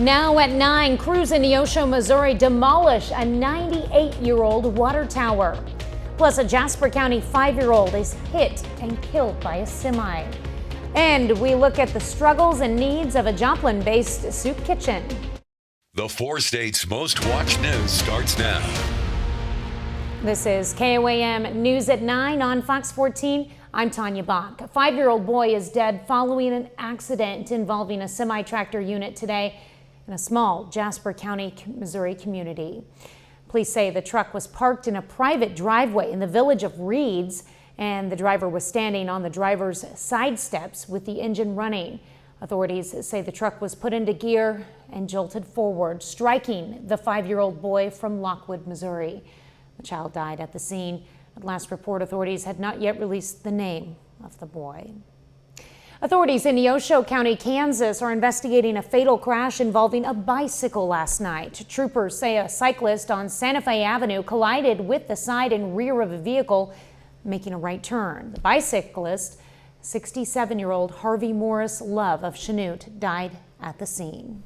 Now at 9, crews in Neosho, Missouri demolish a 98-year-old water tower. Plus, a Jasper County 5-year-old is hit and killed by a semi. And we look at the struggles and needs of a Joplin-based soup kitchen. The 4 states' most watched news starts now. This is KOAM News at 9 on Fox 14. I'm Tanya Bach. A 5-year-old boy is dead following an accident involving a semi-tractor unit today in a small Jasper County, Missouri community. Police say the truck was parked in a private driveway in the village of Reeds, and the driver was standing on the driver's side steps with the engine running. Authorities say the truck was put into gear and jolted forward, striking the 5-year-old boy from Lockwood, Missouri. The child died at the scene. At last report, authorities had not yet released the name of the boy. Authorities in Neosho County, Kansas are investigating a fatal crash involving a bicycle last night. Troopers say a cyclist on Santa Fe Avenue collided with the side and rear of a vehicle making a right turn. The bicyclist, 67-year-old Harvey Morris Love of Chanute, died at the scene.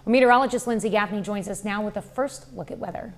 Meteorologist Lindsay Gaffney joins us now with a first look at weather.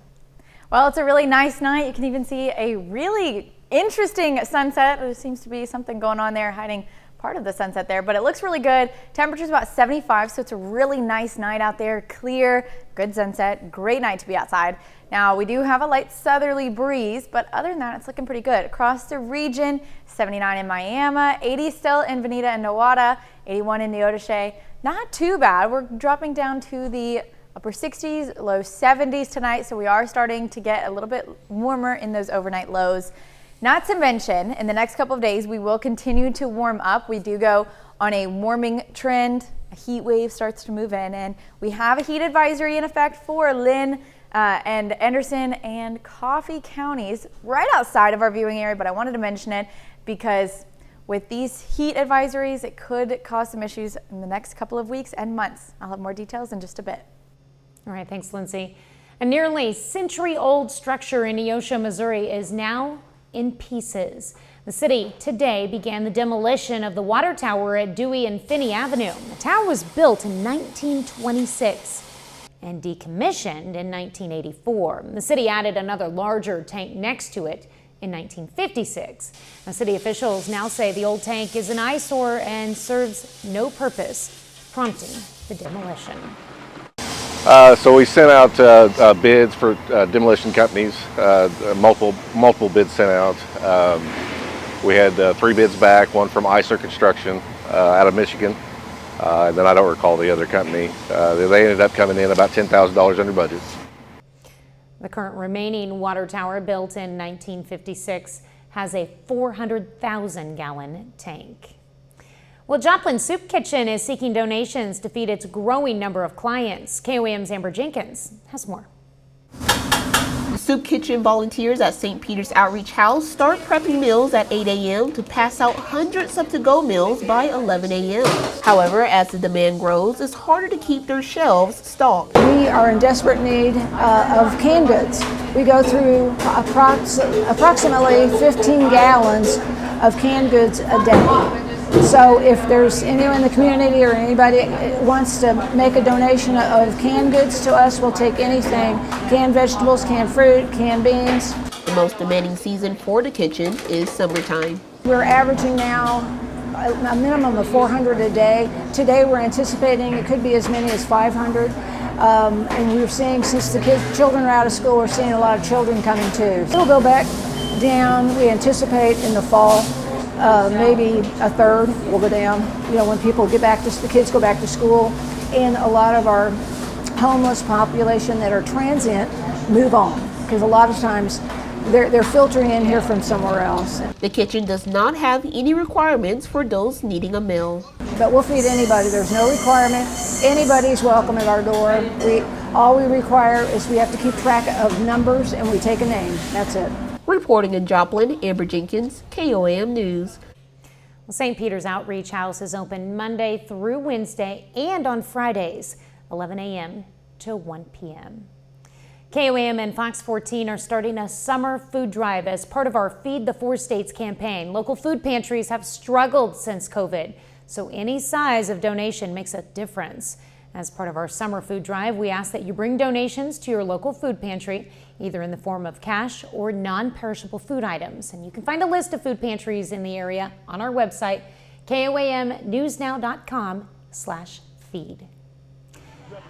Well, it's a really nice night. You can even see a really interesting sunset. There seems to be something going on there hiding part of the sunset there, but it looks really good. Temperature's about 75, so it's a really nice night out there. Clear, good sunset, great night to be outside. Now, we do have a light southerly breeze, but other than that, it's looking pretty good. Across the region, 79 in Miami, 80 still in Veneta and Nowata, 81 in Neosho. Not too bad. We're dropping down to the upper 60s, low 70s tonight, so we are starting to get a little bit warmer in those overnight lows. Not to mention, in the next couple of days, we will continue to warm up. We do go on a warming trend. A heat wave starts to move in, and we have a heat advisory in effect for Lynn and Anderson and Coffee counties right outside of our viewing area, but I wanted to mention it because with these heat advisories, it could cause some issues in the next couple of weeks and months. I'll have more details in just a bit. All right, thanks, Lindsay. A nearly century-old structure in Neosho, Missouri is now in pieces. The city today began the demolition of the water tower at Dewey and Finney Avenue. The tower was built in 1926 and decommissioned in 1984. The city added another larger tank next to it in 1956. Now, city officials now say the old tank is an eyesore and serves no purpose, prompting the demolition. So we sent out bids for demolition companies, multiple bids sent out. We had 3 bids back, one from Icer Construction out of Michigan, and then I don't recall the other company. They ended up coming in about $10,000 under budget. The current remaining water tower, built in 1956, has a 400,000-gallon tank. Well, Joplin Soup Kitchen is seeking donations to feed its growing number of clients. KOAM's Amber Jenkins has more. The Soup Kitchen volunteers at St. Peter's Outreach House start prepping meals at 8 a.m. to pass out hundreds of to-go meals by 11 a.m. However, as the demand grows, it's harder to keep their shelves stocked. We are in desperate need of canned goods. We go through approximately 15 gallons of canned goods a day. So if there's anyone in the community or anybody wants to make a donation of canned goods to us, we'll take anything. Canned vegetables, canned fruit, canned beans. The most demanding season for the kitchen is summertime. We're averaging now a minimum of 400 a day. Today we're anticipating it could be as many as 500. And we're seeing, since the children are out of school, we're seeing a lot of children coming too. It'll go back down, we anticipate, in the fall. Maybe a third will go down, when people get back the kids go back to school, and a lot of our homeless population that are transient move on, because a lot of times they're filtering in here from somewhere else. The kitchen does not have any requirements for those needing a meal. But we'll feed anybody. There's no requirement. Anybody's welcome at our door. All we require is we have to keep track of numbers, and we take a name. That's it. Reporting in Joplin, Amber Jenkins, KOAM News. Well, St. Peter's Outreach House is open Monday through Wednesday and on Fridays, 11 a.m. to 1 p.m. KOAM and Fox 14 are starting a summer food drive as part of our Feed the 4 States campaign. Local food pantries have struggled since COVID, so any size of donation makes a difference. As part of our summer food drive, we ask that you bring donations to your local food pantry, either in the form of cash or non-perishable food items. And you can find a list of food pantries in the area on our website, koamnewsnow.com/feed.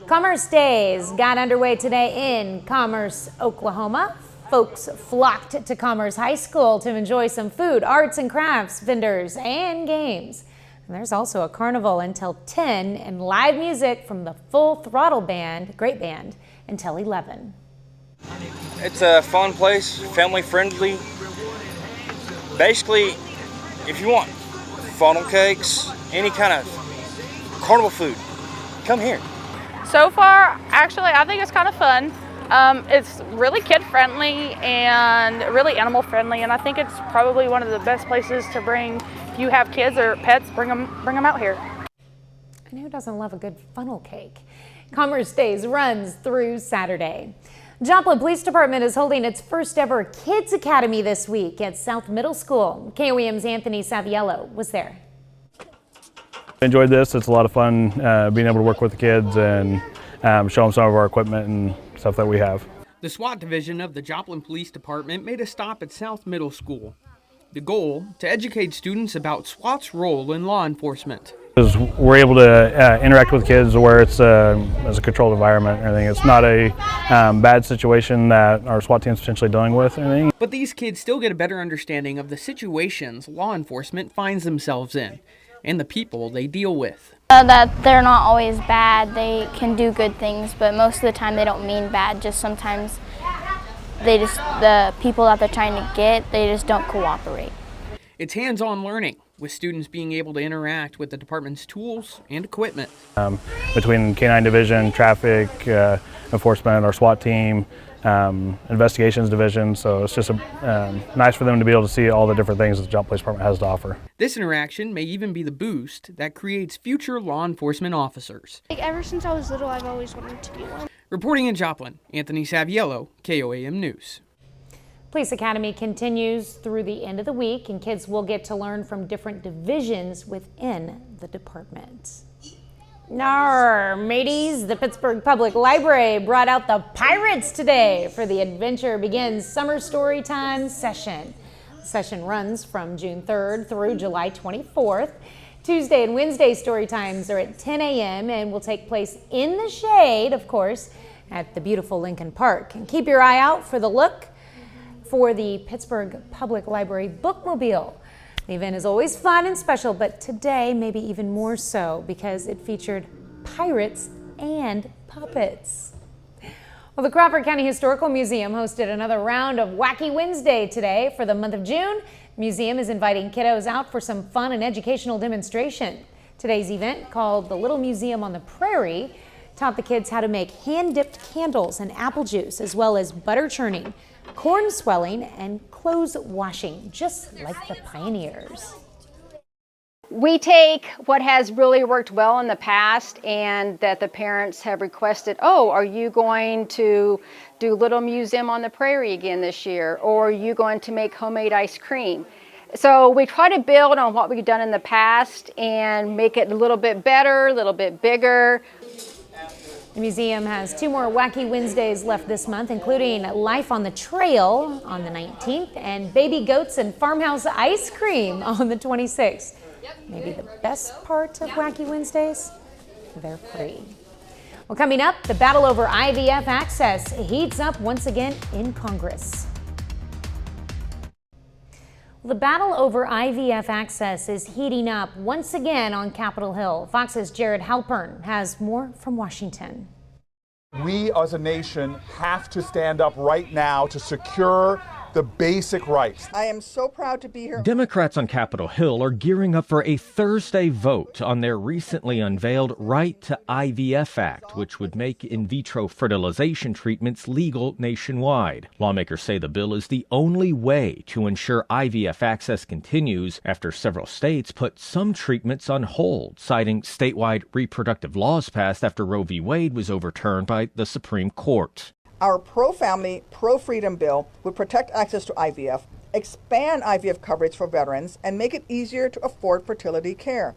Commerce Days got underway today in Commerce, Oklahoma. Folks flocked to Commerce High School to enjoy some food, arts and crafts, vendors, and games. And there's also a carnival until 10 and live music from the Full Throttle Band, great band, until 11. It's a fun place, family friendly. Basically, if you want funnel cakes, any kind of carnival food, come here. So far, actually, I think it's kind of fun. It's really kid-friendly and really animal-friendly, and I think it's probably one of the best places to bring, if you have kids or pets, bring them out here. And who doesn't love a good funnel cake? Commerce Days runs through Saturday. Joplin Police Department is holding its first ever Kids Academy this week at South Middle School. KOAM's Anthony Saviello was there. I enjoyed this. It's a lot of fun being able to work with the kids and show them some of our equipment and stuff that we have. The SWAT division of the Joplin Police Department made a stop at South Middle School. The goal, to educate students about SWAT's role in law enforcement. We're able to interact with kids where it's as a controlled environment and everything. It's not a bad situation that our SWAT team is potentially dealing with or anything. But these kids still get a better understanding of the situations law enforcement finds themselves in and the people they deal with. That they're not always bad, they can do good things, but most of the time they don't mean bad, just sometimes the people that they're trying to get, they just don't cooperate. It's hands-on learning, with students being able to interact with the department's tools and equipment. Between K-9 Division, Traffic Enforcement, our SWAT team, Investigations Division, so it's just nice for them to be able to see all the different things that the Joplin Police Department has to offer. This interaction may even be the boost that creates future law enforcement officers. Ever since I was little, I've always wanted to be one. Reporting in Joplin, Anthony Saviello, KOAM News. Police Academy continues through the end of the week, and kids will get to learn from different divisions within the department. Nar, mateys, the Pittsburgh Public Library brought out the Pirates today for the Adventure Begins Summer Storytime session. The session runs from June 3rd through July 24th. Tuesday and Wednesday story times are at 10 a.m. and will take place in the shade, of course, at the beautiful Lincoln Park. And keep your eye out for the look for the Pittsburgh Public Library Bookmobile. The event is always fun and special, but today maybe even more so because it featured pirates and puppets. Well, the Crawford County Historical Museum hosted another round of Wacky Wednesday today for the month of June. The museum is inviting kiddos out for some fun and educational demonstration. Today's event, called the Little Museum on the Prairie, taught the kids how to make hand-dipped candles and apple juice, as well as butter churning, corn swelling, and clothes washing, just like the pioneers. We take what has really worked well in the past and that the parents have requested, oh, are you going to do Little Museum on the Prairie again this year? Or are you going to make homemade ice cream? So we try to build on what we've done in the past and make it a little bit better, a little bit bigger. The museum has 2 more Wacky Wednesdays left this month, including Life on the Trail on the 19th and Baby Goats and Farmhouse Ice Cream on the 26th. Maybe the best part of Wacky Wednesdays? They're free. Well, coming up, the battle over IVF access heats up once again in Congress. The battle over IVF access is heating up once again on Capitol Hill. Fox's Jared Halpern has more from Washington. We as a nation have to stand up right now to secure the basic rights. I am so proud to be here. Democrats on Capitol Hill are gearing up for a Thursday vote on their recently unveiled Right to IVF Act, which would make in vitro fertilization treatments legal nationwide. Lawmakers say the bill is the only way to ensure IVF access continues after several states put some treatments on hold, citing statewide reproductive laws passed after Roe v. Wade was overturned by the Supreme Court. Our pro-family, pro-freedom bill would protect access to IVF, expand IVF coverage for veterans, and make it easier to afford fertility care.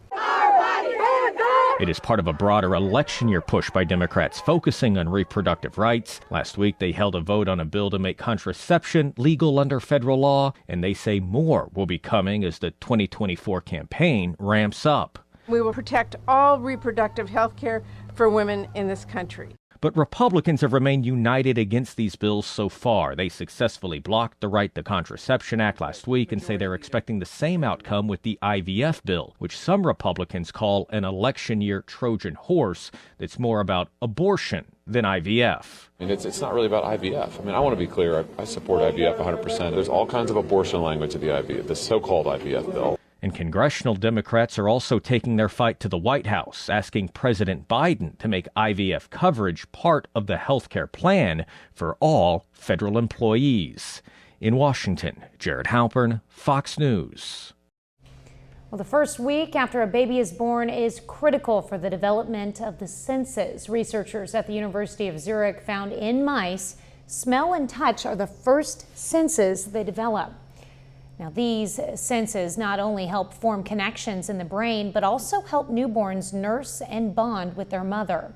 It is part of a broader election year push by Democrats focusing on reproductive rights. Last week, they held a vote on a bill to make contraception legal under federal law, and they say more will be coming as the 2024 campaign ramps up. We will protect all reproductive health care for women in this country. But Republicans have remained united against these bills so far. They successfully blocked the Right to Contraception Act last week and say they're expecting the same outcome with the IVF bill, which some Republicans call an election year Trojan horse that's more about abortion than IVF. It's not really about IVF. I want to be clear. I support IVF 100%. There's all kinds of abortion language in the so-called IVF bill. And congressional Democrats are also taking their fight to the White House, asking President Biden to make IVF coverage part of the health care plan for all federal employees. In Washington, Jared Halpern, Fox News. Well, the first week after a baby is born is critical for the development of the senses. Researchers at the University of Zurich found in mice, smell and touch are the first senses they develop. Now, these senses not only help form connections in the brain, but also help newborns nurse and bond with their mother.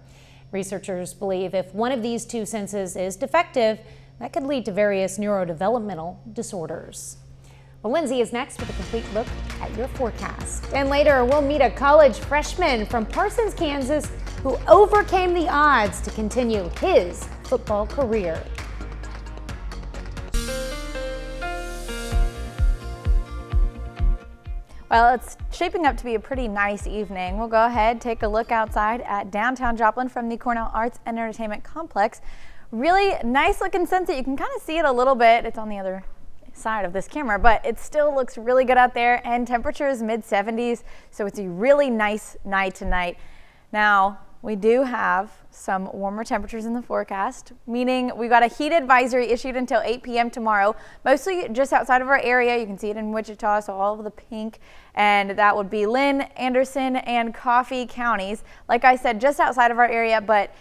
Researchers believe if one of these two senses is defective, that could lead to various neurodevelopmental disorders. Well, Lindsay is next with a complete look at your forecast. And later, we'll meet a college freshman from Parsons, Kansas, who overcame the odds to continue his football career. Well, it's shaping up to be a pretty nice evening. We'll go ahead, take a look outside at downtown Joplin from the Cornell Arts and Entertainment Complex. Really nice looking sunset. You can kind of see it a little bit. It's on the other side of this camera, but it still looks really good out there, and temperature is mid-70s, so it's a really nice night tonight. Now, we do have some warmer temperatures in the forecast, meaning we've got a heat advisory issued until 8 p.m. tomorrow, mostly just outside of our area. You can see it in Wichita, so all of the pink, and that would be Lynn, Anderson, and Coffee counties. Like I said, just outside of our area, but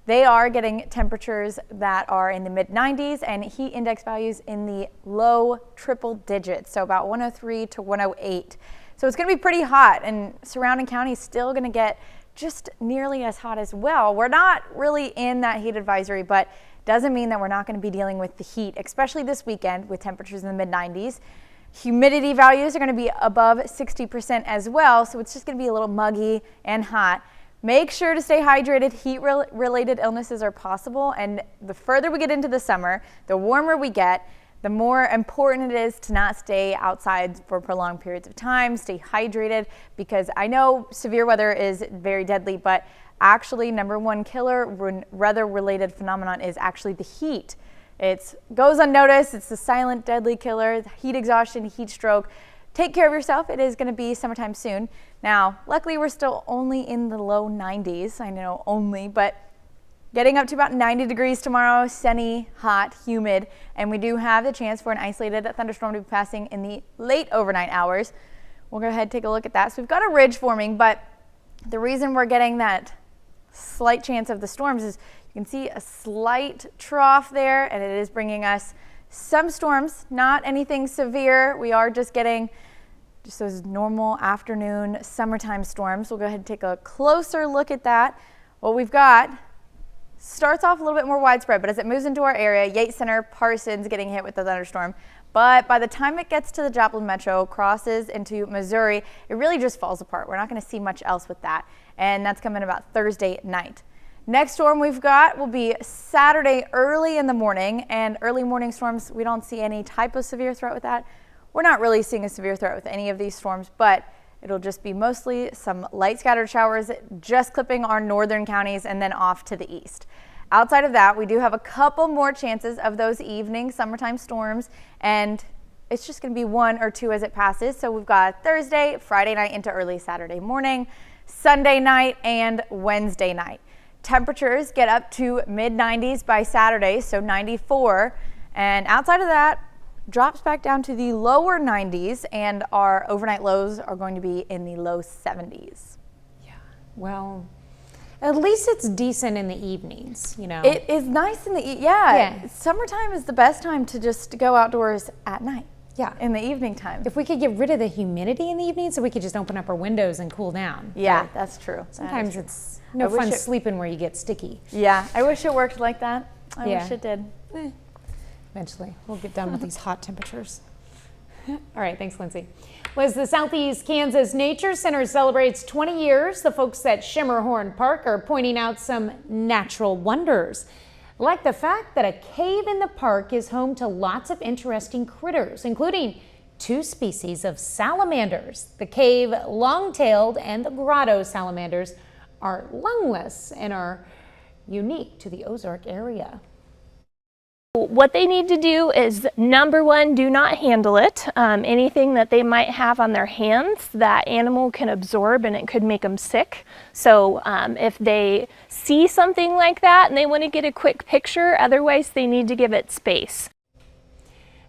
they are getting temperatures that are in the mid-90s and heat index values in the low triple digits, so about 103 to 108. So it's going to be pretty hot, and surrounding counties still going to get just nearly as hot as well. We're not really in that heat advisory, but doesn't mean that we're not going to be dealing with the heat, especially this weekend with temperatures in the mid-90s. Humidity values are going to be above 60% as well, so it's just going to be a little muggy and hot. Make sure to stay hydrated. Heat-related illnesses are possible, and the further we get into the summer, the warmer we get, the more important it is to not stay outside for prolonged periods of time. Stay hydrated, because I know severe weather is very deadly, but actually #1 killer weather-related phenomenon is actually the heat. It goes unnoticed. It's the silent deadly killer, heat exhaustion, heat stroke. Take care of yourself. It is going to be summertime soon. Now, luckily we're still only in the low 90s. I know only, but getting up to about 90 degrees tomorrow, sunny, hot, humid, and we do have the chance for an isolated thunderstorm to be passing in the late overnight hours. We'll go ahead and take a look at that. So we've got a ridge forming, but the reason we're getting that slight chance of the storms is you can see a slight trough there, and it is bringing us some storms, not anything severe. We are just getting just those normal afternoon summertime storms. We'll go ahead and take a closer look at that. What we've got starts off a little bit more widespread, but as it moves into our area, Yates Center, Parsons getting hit with the thunderstorm. But by the time it gets to the Joplin Metro, crosses into Missouri, it really just falls apart. We're not going to see much else with that, and that's coming about Thursday night. Next storm we've got will be Saturday early in the morning, and early morning storms, we don't see any type of severe threat with that. We're not really seeing a severe threat with any of these storms, but it'll just be mostly some light scattered showers just clipping our northern counties and then off to the east. Outside of that, we do have a couple more chances of those evening summertime storms, and it's just going to be 1 or 2 as it passes. So we've got Thursday, Friday night into early Saturday morning, Sunday night, and Wednesday night. Temperatures get up to mid-90s by Saturday, so 94, and outside of that, drops back down to the lower 90s, and our overnight lows are going to be in the low 70s. Yeah, well, at least it's decent in the evenings, you know. It is nice in the yeah. Summertime is the best time to just go outdoors at night. Yeah. in the evening time. If we could get rid of the humidity in the evening so we could just open up our windows and cool down. Yeah, But that's true. sometimes it's no fun sleeping where you get sticky. Yeah, I wish it worked like that. I Yeah. wish it did. Eventually, we'll get done with these hot temperatures. All right, thanks, Lindsay. Well, as the Southeast Kansas Nature Center celebrates 20 years, the folks at Shimmerhorn Park are pointing out some natural wonders, like the fact that a cave in the park is home to lots of interesting critters, including 2 species of salamanders. The cave long-tailed and the grotto salamanders are lungless and are unique to the Ozark area. What they need to do is, number one, do not handle it. Anything that they might have on their hands, that animal can absorb and it could make them sick. So if they see something like that and they want to get a quick picture, otherwise they need to give it space.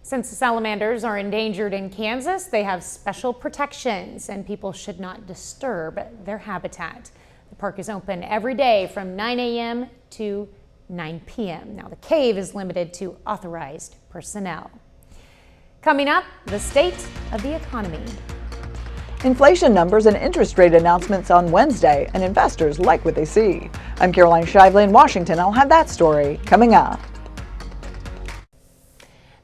Since the salamanders are endangered in Kansas, they have special protections and people should not disturb their habitat. The park is open every day from 9 a.m. to 9 p.m. Now, the cave is limited to authorized personnel. Coming up, the state of the economy. Inflation numbers and interest rate announcements on Wednesday, and investors like what they see. I'm Caroline Shively in Washington. I'll have that story coming up.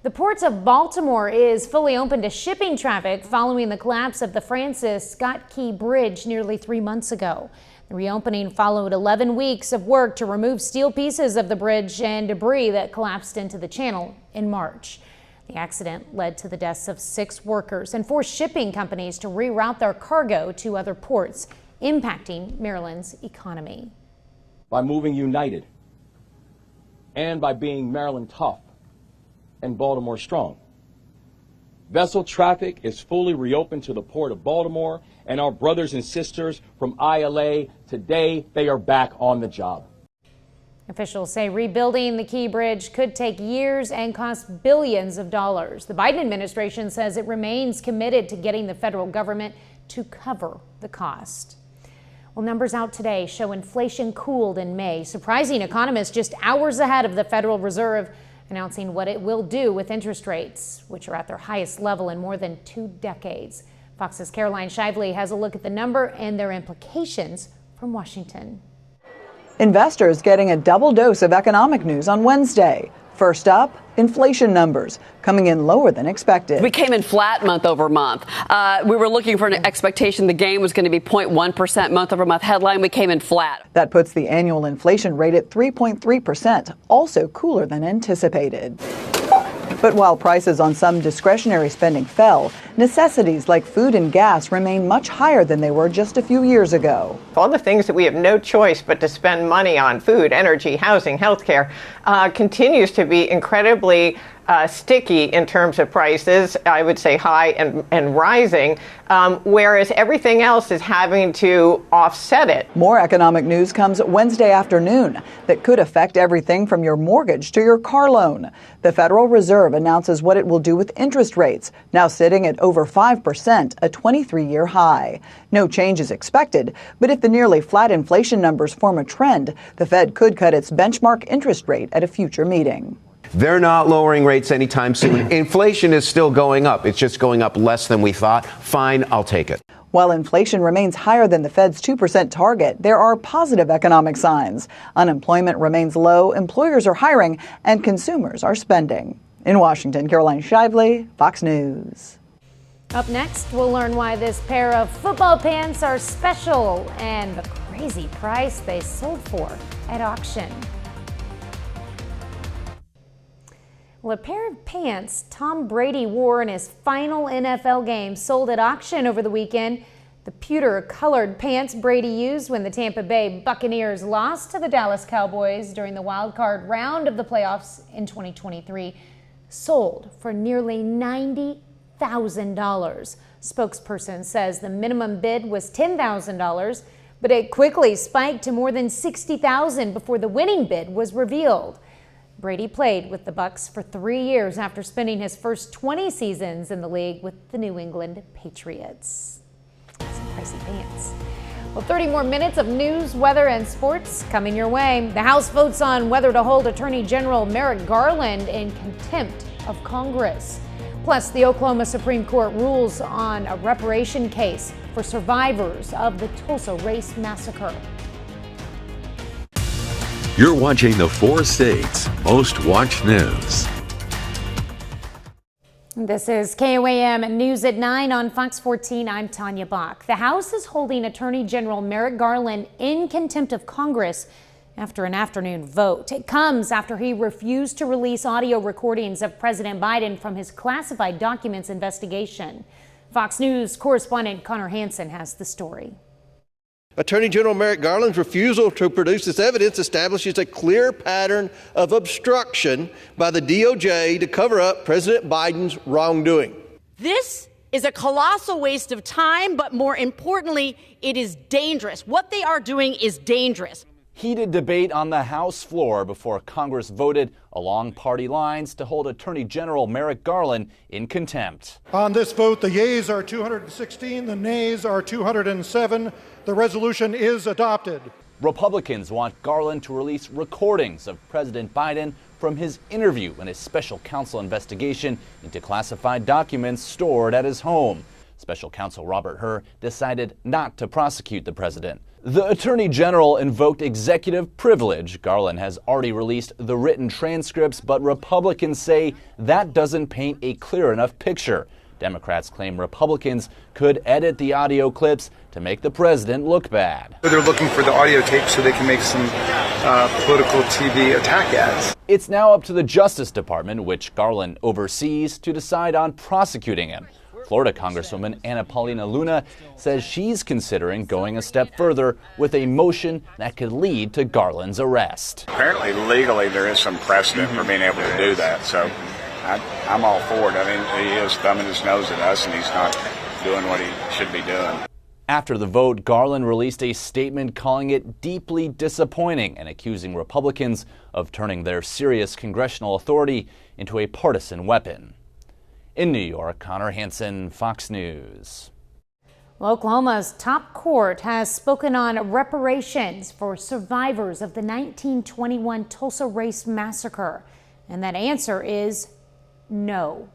The Port of Baltimore is fully open to shipping traffic following the collapse of the Francis Scott Key Bridge nearly 3 months ago. The reopening followed 11 weeks of work to remove steel pieces of the bridge and debris that collapsed into the channel in March. The accident led to the deaths of 6 workers and forced shipping companies to reroute their cargo to other ports, impacting Maryland's economy. By moving united and by being Maryland tough and Baltimore strong. Vessel traffic is fully reopened to the Port of Baltimore, and our brothers and sisters from ILA, today they are back on the job. Officials say rebuilding the Key Bridge could take years and cost billions of dollars. The Biden administration says it remains committed to getting the federal government to cover the cost. Well, numbers out today show inflation cooled in May, surprising economists just hours ahead of the Federal Reserve announcing what it will do with interest rates, which are at their highest level in more than 2 decades. Fox's Caroline Shively has a look at the number and their implications from Washington. Investors getting a double dose of economic news on Wednesday. First up, inflation numbers coming in lower than expected. We came in flat month over month. We were looking for an expectation the gain was going to be 0.1% month over month headline. We came in flat. That puts the annual inflation rate at 3.3%, also cooler than anticipated. But while prices on some discretionary spending fell, necessities like food and gas remain much higher than they were just a few years ago. All the things that we have no choice but to spend money on, food, energy, housing, healthcare, continues to be incredibly sticky in terms of prices, I would say high and rising, whereas everything else is having to offset it. More economic news comes Wednesday afternoon that could affect everything from your mortgage to your car loan. The Federal Reserve announces what it will do with interest rates, now sitting at over 5%, a 23-year high. No change is expected, but if the nearly flat inflation numbers form a trend, the Fed could cut its benchmark interest rate at a future meeting. They're not lowering rates anytime soon. Inflation is still going up. It's just going up less than we thought. Fine, I'll take it. While inflation remains higher than the Fed's 2% target, there are positive economic signs. Unemployment remains low, employers are hiring, and consumers are spending. In Washington, Caroline Shively, Fox News. Up next, we'll learn why this pair of football pants are special and the crazy price they sold for at auction. Well, a pair of pants Tom Brady wore in his final NFL game sold at auction over the weekend. The pewter-colored pants Brady used when the Tampa Bay Buccaneers lost to the Dallas Cowboys during the wild-card round of the playoffs in 2023 sold for nearly $90,000. Spokesperson says the minimum bid was $10,000, but it quickly spiked to more than $60,000 before the winning bid was revealed. Brady played with the Bucs for 3 years after spending his first 20 seasons in the league with the New England Patriots. Some pricey pants. Well, 30 more minutes of news, weather, and sports coming your way. The House votes on whether to hold Attorney General Merrick Garland in contempt of Congress. Plus, the Oklahoma Supreme Court rules on a reparation case for survivors of the Tulsa Race Massacre. You're watching the 4 states' most watched news. This is KOAM News at 9 on Fox 14. I'm Tanya Bach. The House is holding Attorney General Merrick Garland in contempt of Congress after an afternoon vote. It comes after he refused to release audio recordings of President Biden from his classified documents investigation. Fox News correspondent Connor Hansen has the story. Attorney General Merrick Garland's refusal to produce this evidence establishes a clear pattern of obstruction by the DOJ to cover up President Biden's wrongdoing. This is a colossal waste of time, but more importantly, it is dangerous. What they are doing is dangerous. Heated debate on the House floor before Congress voted along party lines to hold Attorney General Merrick Garland in contempt. On this vote, the yeas are 216, the nays are 207. The resolution is adopted. Republicans want Garland to release recordings of President Biden from his interview in a special counsel investigation into classified documents stored at his home. Special counsel Robert Hur decided not to prosecute the president. The Attorney General invoked executive privilege. Garland has already released the written transcripts, but Republicans say that doesn't paint a clear enough picture. Democrats claim Republicans could edit the audio clips to make the president look bad. They're looking for the audio tape so they can make some political TV attack ads. It's now up to the Justice Department, which Garland oversees, to decide on prosecuting him. Florida Congresswoman Anna Paulina Luna says she's considering going a step further with a motion that could lead to Garland's arrest. Apparently, legally, there is some precedent for being able to do that, so I'm all for it. I mean, he is thumbing his nose at us, and he's not doing what he should be doing. After the vote, Garland released a statement calling it deeply disappointing and accusing Republicans of turning their serious congressional authority into a partisan weapon. In New York, Connor Hansen, Fox News. Oklahoma's top court has spoken on reparations for survivors of the 1921 Tulsa Race Massacre. And that answer is no.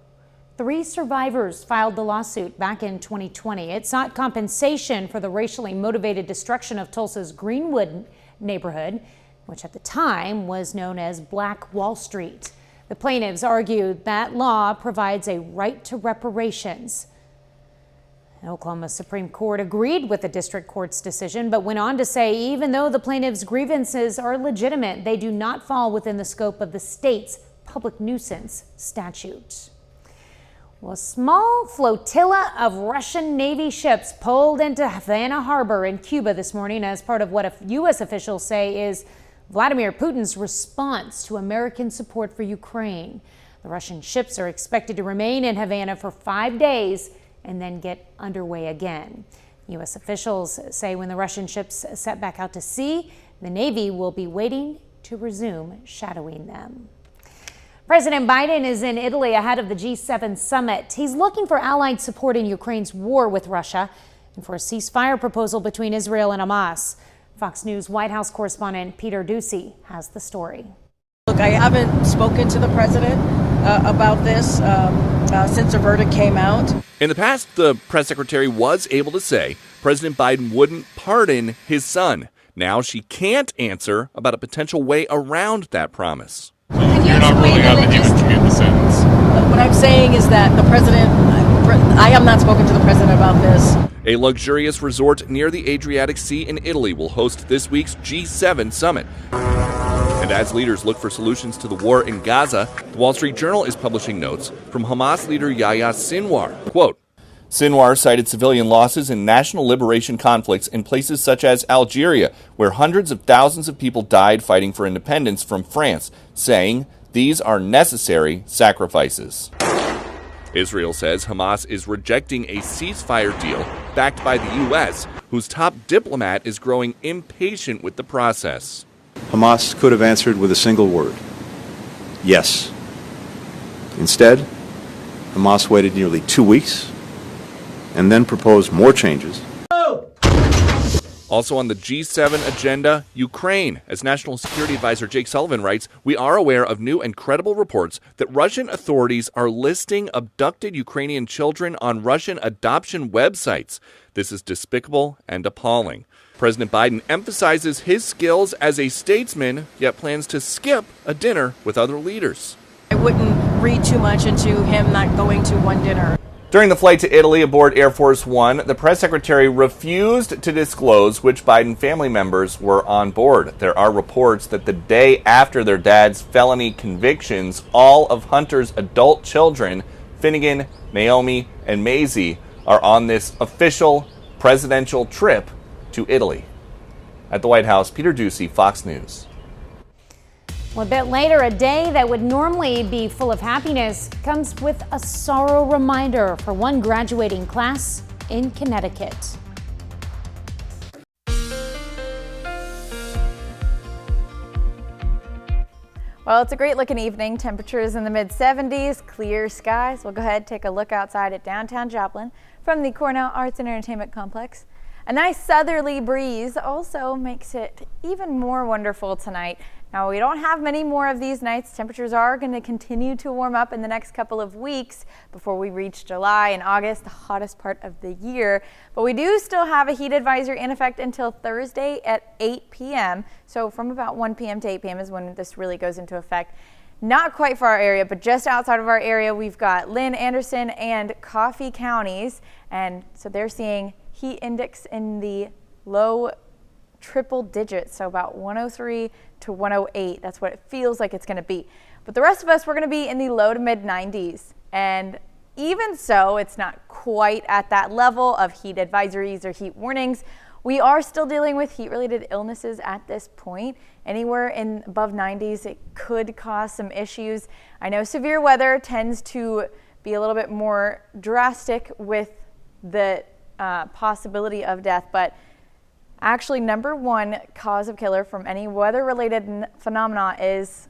3 survivors filed the lawsuit back in 2020. It sought compensation for the racially motivated destruction of Tulsa's Greenwood neighborhood, which at the time was known as Black Wall Street. The plaintiffs argued that law provides a right to reparations. The Oklahoma Supreme Court agreed with the district court's decision, but went on to say even though the plaintiffs' grievances are legitimate, they do not fall within the scope of the state's public nuisance statute. Well, a small flotilla of Russian Navy ships pulled into Havana Harbor in Cuba this morning as part of what U.S. officials say is Vladimir Putin's response to American support for Ukraine. The Russian ships are expected to remain in Havana for 5 days and then get underway again. U.S. officials say when the Russian ships set back out to sea, the Navy will be waiting to resume shadowing them. President Biden is in Italy ahead of the G7 summit. He's looking for allied support in Ukraine's war with Russia and for a ceasefire proposal between Israel and Hamas. Fox News White House correspondent Peter Ducey has the story. Look, I haven't spoken to the president about this since the verdict came out. In the past, the press secretary was able to say President Biden wouldn't pardon his son. Now she can't answer about a potential way around that promise. You're not ruling out that you would commute the sentence? What I'm saying is that the president, I have not spoken to the president about this. A luxurious resort near the Adriatic Sea in Italy will host this week's G7 summit. And as leaders look for solutions to the war in Gaza, the Wall Street Journal is publishing notes from Hamas leader Yahya Sinwar. Quote, Sinwar cited civilian losses in national liberation conflicts in places such as Algeria, where hundreds of thousands of people died fighting for independence from France, saying these are necessary sacrifices. Israel says Hamas is rejecting a ceasefire deal backed by the U.S., whose top diplomat is growing impatient with the process. Hamas could have answered with a single word, yes. Instead, Hamas waited nearly 2 weeks and then proposed more changes. Also on the G7 agenda, Ukraine. As National Security Advisor Jake Sullivan writes, we are aware of new and credible reports that Russian authorities are listing abducted Ukrainian children on Russian adoption websites. This is despicable and appalling. President Biden emphasizes his skills as a statesman, yet plans to skip a dinner with other leaders. I wouldn't read too much into him not going to one dinner. During the flight to Italy aboard Air Force One, the press secretary refused to disclose which Biden family members were on board. There are reports that the day after their dad's felony convictions, all of Hunter's adult children, Finnegan, Naomi, and Maisie, are on this official presidential trip to Italy. At the White House, Peter Ducey, Fox News. Well, a bit later, a day that would normally be full of happiness comes with a sorrow reminder for one graduating class in Connecticut. Well, it's a great looking evening. Temperatures in the mid-70s, clear skies. We'll go ahead and take a look outside at downtown Joplin from the Cornell Arts and Entertainment Complex. A nice southerly breeze also makes it even more wonderful tonight. Now, we don't have many more of these nights. Temperatures are going to continue to warm up in the next couple of weeks before we reach July and August, the hottest part of the year. But we do still have a heat advisory in effect until Thursday at 8 p.m. So from about 1 p.m. to 8 p.m. is when this really goes into effect. Not quite for our area, but just outside of our area, we've got Lynn, Anderson, and Coffee counties. And so they're seeing heat index in the low triple digits, so about 103 to 108. That's what it feels like it's going to be. But the rest of us, we're going to be in the low to mid 90s. And even so, it's not quite at that level of heat advisories or heat warnings. We are still dealing with heat-related illnesses at this point. Anywhere in above 90s, it could cause some issues. I know severe weather tends to be a little bit more drastic with the possibility of death, but actually number one cause of killer from any weather-related phenomena is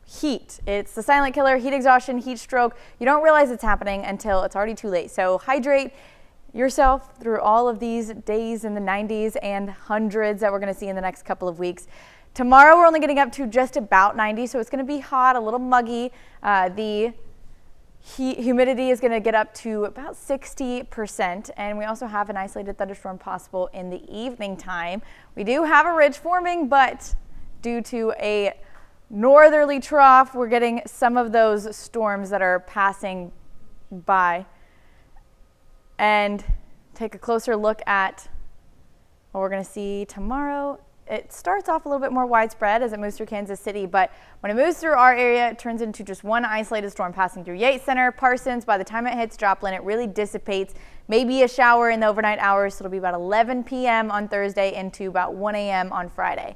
heat. It's the silent killer, heat exhaustion, heat stroke. You don't realize it's happening until it's already too late. So hydrate yourself through all of these days in the 90s and hundreds that we're going to see in the next couple of weeks. Tomorrow we're only getting up to just about 90, so it's going to be hot, a little muggy. The humidity is going to get up to about 60%, and we also have an isolated thunderstorm possible in the evening time. We do have a ridge forming, but due to a northerly trough, we're getting some of those storms that are passing by. And take a closer look at what we're going to see tomorrow. It starts off a little bit more widespread as it moves through Kansas City, but when it moves through our area, it turns into just one isolated storm passing through Yates Center, Parsons. By the time it hits Joplin, it really dissipates. Maybe a shower in the overnight hours, so it'll be about 11 p.m. on Thursday into about 1 a.m. on Friday.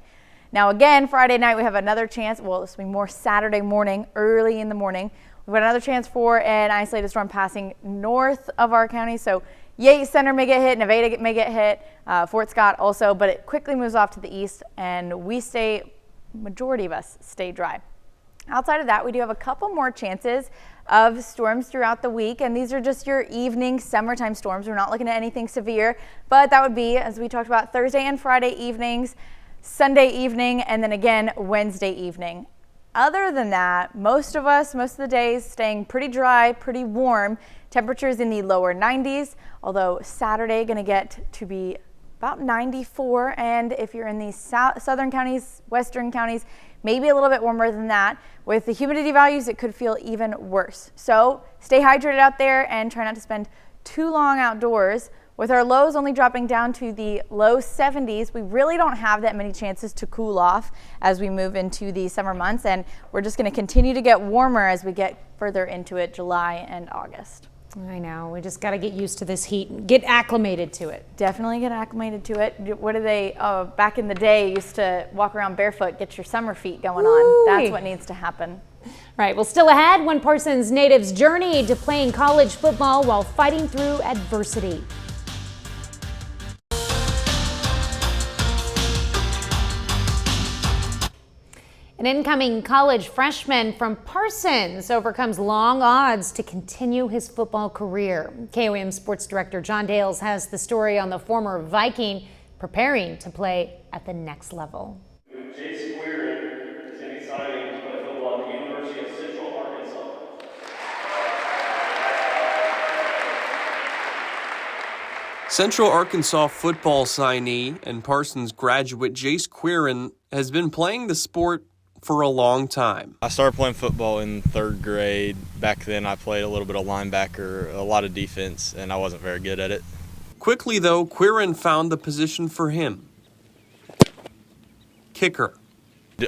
Now again, Friday night we have another chance. Well, this will be more Saturday morning, early in the morning. We've got another chance for an isolated storm passing north of our county. So Yates Center may get hit, Nevada may get hit, Fort Scott also, but it quickly moves off to the east, and we stay, majority of us stay dry. Outside of that, we do have a couple more chances of storms throughout the week, and these are just your evening summertime storms. We're not looking at anything severe, but that would be, as we talked about, Thursday and Friday evenings, Sunday evening, and then again Wednesday evening. Other than that, most of the days staying pretty dry, pretty warm. Temperatures in the lower 90s, although Saturday going to get to be about 94, and if you're in the southern counties, western counties, maybe a little bit warmer than that. With the humidity values, it could feel even worse. So stay hydrated out there and try not to spend too long outdoors. With our lows only dropping down to the low 70s, we really don't have that many chances to cool off as we move into the summer months, and we're just going to continue to get warmer as we get further into it, July and August. I know, we just got to get used to this heat and get acclimated to it. Definitely get acclimated to it. What do they, back in the day, used to walk around barefoot, get your summer feet going on. That's what needs to happen. Right, well, still ahead, one Parsons native's journey to playing college football while fighting through adversity. An incoming college freshman from Parsons overcomes long odds to continue his football career. KOM Sports Director John Dales has the story on the former Viking preparing to play at the next level. Jace Queering is going to be signing to play football at the University of Central Arkansas. Central Arkansas football signee and Parsons graduate Jace Queering has been playing the sport for a long time. I started playing football in 3rd grade. Back then I played a little bit of linebacker, a lot of defense, and I wasn't very good at it. Quickly though, Queering found the position for him. Kicker.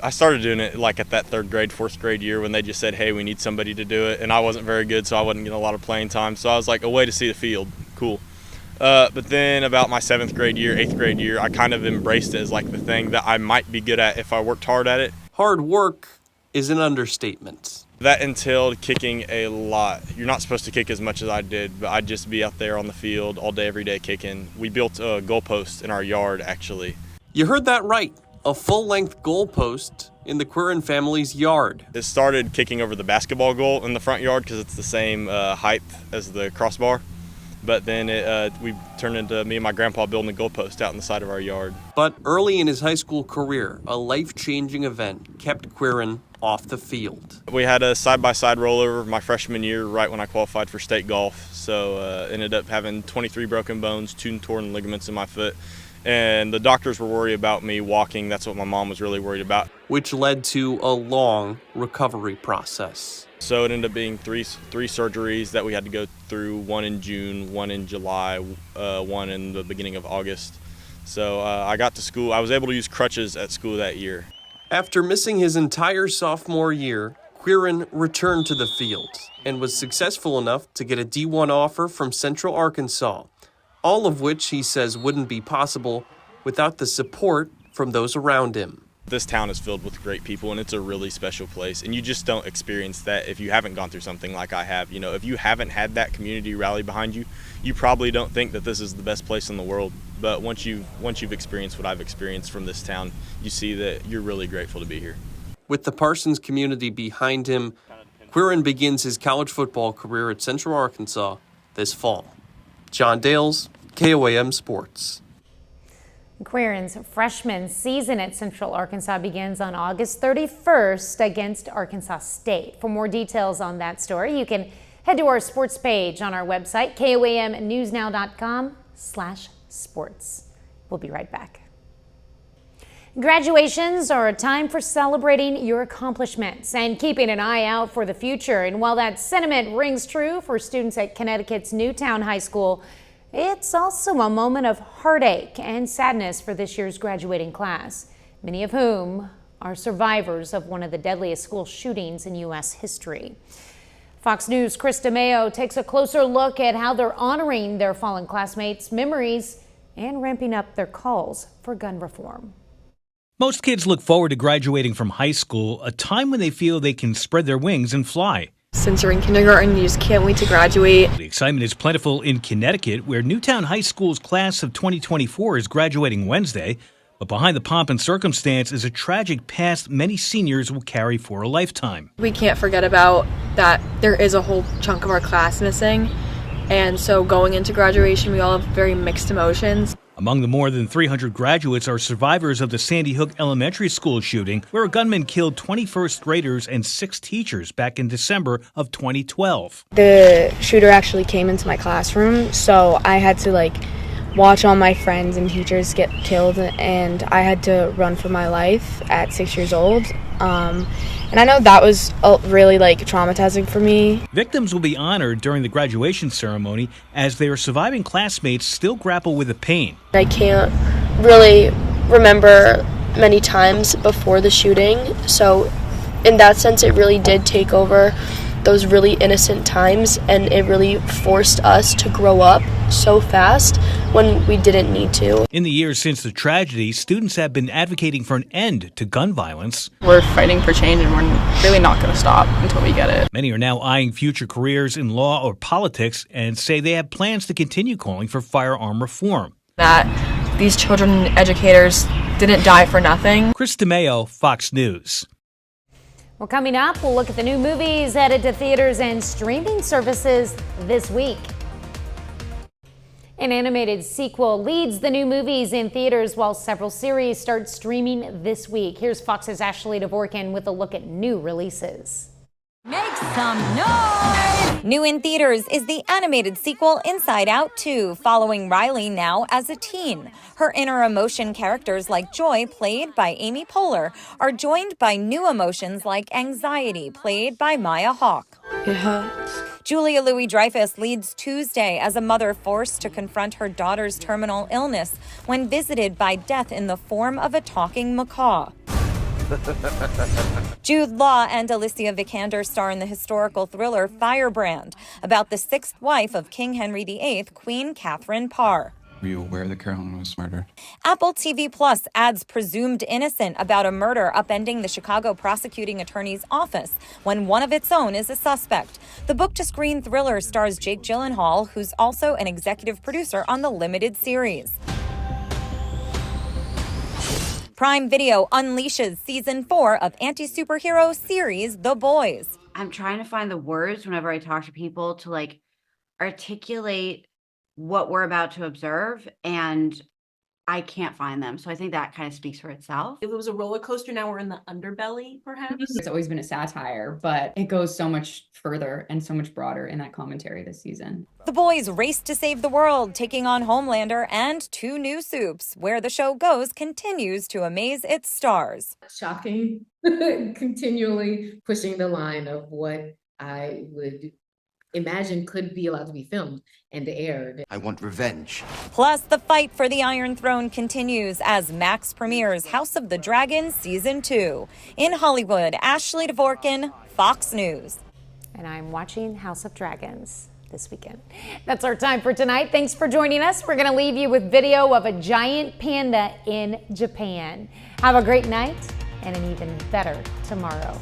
I started doing it like at that 3rd grade, 4th grade year when they just said, hey, we need somebody to do it, and I wasn't very good, so I wasn't getting a lot of playing time. So I was like, a way to see the field, cool. But then about my 7th grade year, 8th grade year, I kind of embraced it as like the thing that I might be good at if I worked hard at it. Hard work is an understatement. That entailed kicking a lot. You're not supposed to kick as much as I did, but I'd just be out there on the field all day, every day kicking. We built a goalpost in our yard, actually. You heard that right. A full-length goalpost in the Queering family's yard. It started kicking over the basketball goal in the front yard because it's the same height as the crossbar. But then we turned into me and my grandpa building a goalpost out in the side of our yard. But early in his high school career, a life-changing event kept Queering off the field. We had a side-by-side rollover my freshman year right when I qualified for state golf. So ended up having 23 broken bones, 2 torn ligaments in my foot. And the doctors were worried about me walking. That's what my mom was really worried about. Which led to a long recovery process. So it ended up being three surgeries that we had to go through, 1 in June, 1 in July, 1 in the beginning of August. So I got to school. I was able to use crutches at school that year. After missing his entire sophomore year, Queering returned to the field and was successful enough to get a D1 offer from Central Arkansas, all of which he says wouldn't be possible without the support from those around him. This town is filled with great people, and it's a really special place, and you just don't experience that if you haven't gone through something like I have. You know, if you haven't had that community rally behind you, you probably don't think that this is the best place in the world. But once you've experienced what I've experienced from this town, you see that you're really grateful to be here. With the Parsons community behind him, Queering begins his college football career at Central Arkansas this fall. John Dales, KOAM Sports. Queering's freshman season at Central Arkansas begins on August 31st against Arkansas State. For more details on that story, you can head to our sports page on our website, koamnewsnow.com/sports. We'll be right back. Graduations are a time for celebrating your accomplishments and keeping an eye out for the future. And while that sentiment rings true for students at Connecticut's Newtown High School, it's also a moment of heartache and sadness for this year's graduating class, many of whom are survivors of one of the deadliest school shootings in U.S. history. Fox News' Chris DeMeo takes a closer look at how they're honoring their fallen classmates' memories and ramping up their calls for gun reform. Most kids look forward to graduating from high school, a time when they feel they can spread their wings and fly. Since you're in kindergarten, you just can't wait to graduate. The excitement is plentiful in Connecticut, where Newtown High School's class of 2024 is graduating Wednesday. But behind the pomp and circumstance is a tragic past many seniors will carry for a lifetime. We can't forget about that there is a whole chunk of our class missing. And so going into graduation, we all have very mixed emotions. Among the more than 300 graduates are survivors of the Sandy Hook Elementary School shooting, where a gunman killed 20 first graders and 6 teachers back in December of 2012. The shooter actually came into my classroom, so I had to watch all my friends and teachers get killed, and I had to run for my life at 6 years old. And I know that was really traumatizing for me. Victims will be honored during the graduation ceremony as their surviving classmates still grapple with the pain. I can't really remember many times before the shooting, so in that sense it really did take over those really innocent times, and it really forced us to grow up so fast when we didn't need to. In the years since the tragedy, students have been advocating for an end to gun violence. We're fighting for change, and we're really not going to stop until we get it. Many are now eyeing future careers in law or politics and say they have plans to continue calling for firearm reform. That these children and educators didn't die for nothing. Chris DeMeo, Fox News. Well, coming up, we'll look at the new movies headed to theaters and streaming services this week. An animated sequel leads the new movies in theaters while several series start streaming this week. Here's Fox's Ashley Dvorkin with a look at new releases. Make some noise! New in theaters is the animated sequel Inside Out 2, following Riley now as a teen. Her inner emotion characters like Joy, played by Amy Poehler, are joined by new emotions like anxiety, played by Maya Hawke. It hurts. Julia Louis-Dreyfus leads Tuesday as a mother forced to confront her daughter's terminal illness when visited by death in the form of a talking macaw. Jude Law and Alicia Vikander star in the historical thriller Firebrand, about the sixth wife of King Henry VIII, Queen Catherine Parr. Were you aware that Carolyn was murdered? Apple TV Plus adds Presumed Innocent, about a murder upending the Chicago prosecuting attorney's office when one of its own is a suspect. The book-to-screen thriller stars Jake Gyllenhaal, who's also an executive producer on the limited series. Prime Video unleashes season 4 of anti-superhero series The Boys. I'm trying to find the words whenever I talk to people to articulate what we're about to observe, and I can't find them. So I think that kind of speaks for itself. It was a roller coaster. Now we're in the underbelly, perhaps. It's always been a satire, but it goes so much further and so much broader in that commentary this season. The Boys race to save the world, taking on Homelander and 2 new soups. Where the show goes continues to amaze its stars. Shocking, continually pushing the line of what I would imagine could be allowed to be filmed and aired. I want revenge. Plus, the fight for the Iron Throne continues as Max premieres House of the Dragon Season 2. In Hollywood, Ashley Dvorkin, Fox News. And I'm watching House of Dragons this weekend. That's our time for tonight. Thanks for joining us. We're going to leave you with video of a giant panda in Japan. Have a great night and an even better tomorrow.